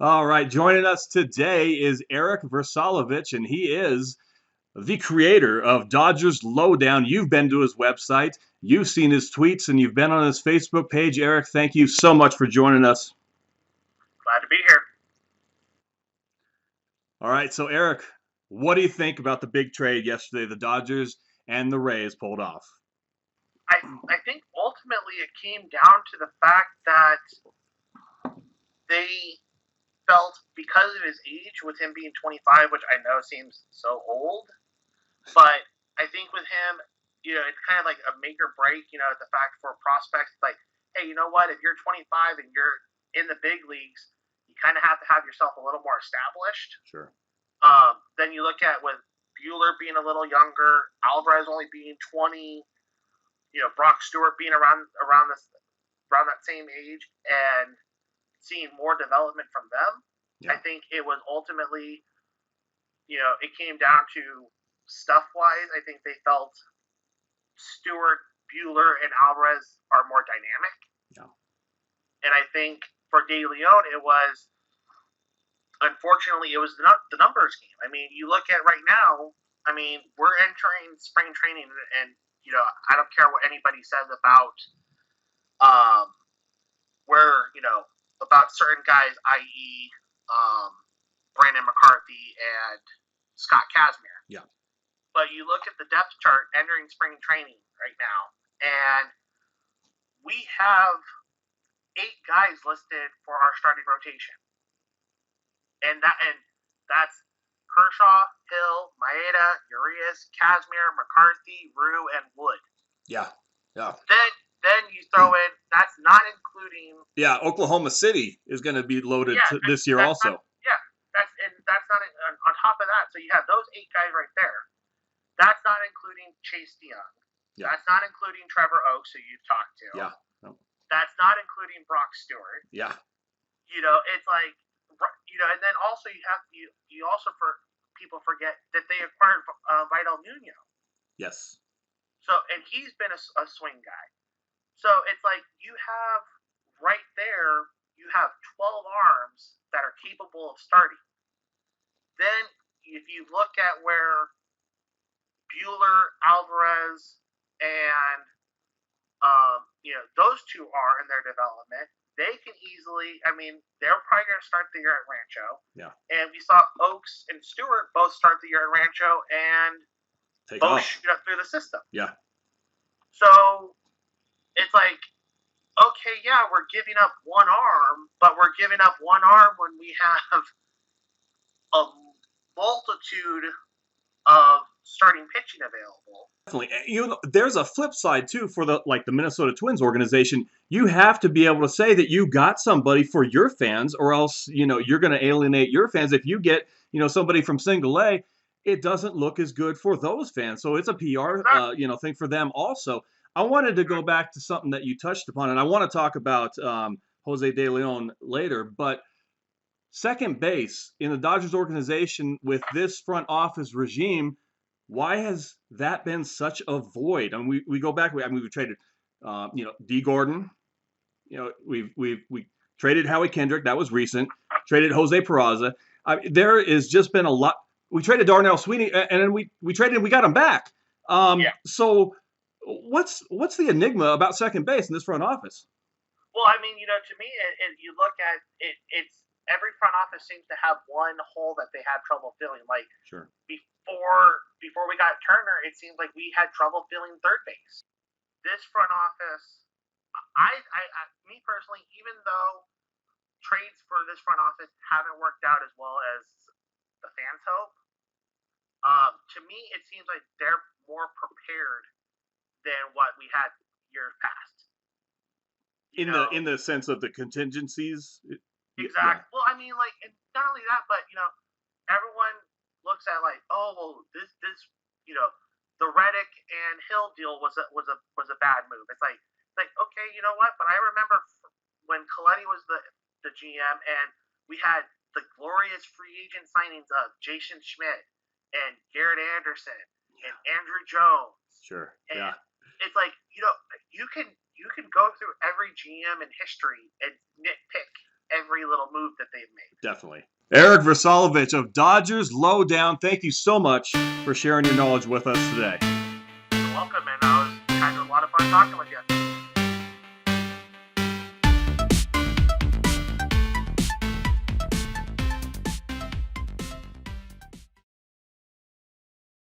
All right, joining us today is Eric Versalovich, and he is the creator of Dodgers Lowdown. You've been to his website, you've seen his tweets, and you've been on his Facebook page. Eric, thank you so much for joining us. Glad to be here. All right, so Eric, what do you think about the big trade yesterday the Dodgers and the Rays pulled off? I think ultimately it came down to the fact that they felt because of his age, with him being 25, which I know seems so old, but I think with him, it's kind of like a make or break, the fact for prospects, like, hey, you know what, if you're 25 and you're in the big leagues, you kind of have to have yourself a little more established. Sure. Then you look at with Bueller being a little younger, Alvarez only being 20, Brock Stewart being around that same age, and seeing more development from them. Yeah. I think it was ultimately, it came down to stuff wise. I think they felt Stewart, Bueller, and Alvarez are more dynamic. Yeah. And I think for De Leon, it was, unfortunately, it was the numbers game. I mean, you look at right now, we're entering spring training, and I don't care what anybody says about about certain guys, i.e., Brandon McCarthy and Scott Kazmir. Yeah. But you look at the depth chart entering spring training right now, and we have 8 guys listed for our starting rotation, and that's Kershaw, Hill, Maeda, Urias, Kazmir, McCarthy, Rue, and Wood. Yeah. Then you throw in, that's not including. Yeah, Oklahoma City is going to be loaded this year also. That's not on top of that. So you have those 8 guys right there. That's not including Chase DeYoung. Yeah. That's not including Trevor Oaks, who you've talked to. Yeah. No. That's not including Brock Stewart. Yeah. It's like, and then also you also people forget that they acquired Vidal Nuno. Yes. So, and he's been a swing guy. So it's like you have right there, you have 12 arms that are capable of starting. Then if you look at where Bueller, Alvarez, and those 2 are in their development, they can easily, they're probably going to start the year at Rancho. Yeah. And we saw Oaks and Stewart both start the year at Rancho and both shoot up through the system. Yeah. So it's like, okay, yeah, we're giving up one arm, but we're giving up one arm when we have a multitude of starting pitching available. Definitely. There's a flip side too for the Minnesota Twins organization. You have to be able to say that you got somebody for your fans, or else you're going to alienate your fans. If you get somebody from Single A, it doesn't look as good for those fans. So it's a PR thing for them also. I wanted to go back to something that you touched upon, and I want to talk about Jose De Leon later, but second base in the Dodgers organization with this front office regime, why has that been such a void? And we go back. We traded, D. Gordon. We traded Howie Kendrick. That was recent. Traded Jose Peraza. There has just been a lot. We traded Darnell Sweeney, and then we traded. We got him back. So what's the enigma about second base in this front office? Well, to me, you look at it. It's every front office seems to have one hole that they have trouble filling. Like, sure. Before we got Turner, it seemed like we had trouble filling third base. This front office, me personally, even though trades for this front office haven't worked out as well as the fans hope, to me it seems like they're more prepared than what we had years past. In the sense of the contingencies. Exactly. Yeah. Well, and not only that, but everyone looks at this the Reddick and Hill deal was a bad move. It's like okay, you know what? But I remember when Coletti was the GM, and we had the glorious free agent signings of Jason Schmidt and Garrett Anderson and Andrew Jones. Sure. And yeah. It's like you can go through every GM in history and nitpick every little move that they've made. Definitely. Eric Versalovich of Dodgers Lowdown, thank you so much for sharing your knowledge with us today. You're welcome, and it was kind of a lot of fun talking with you.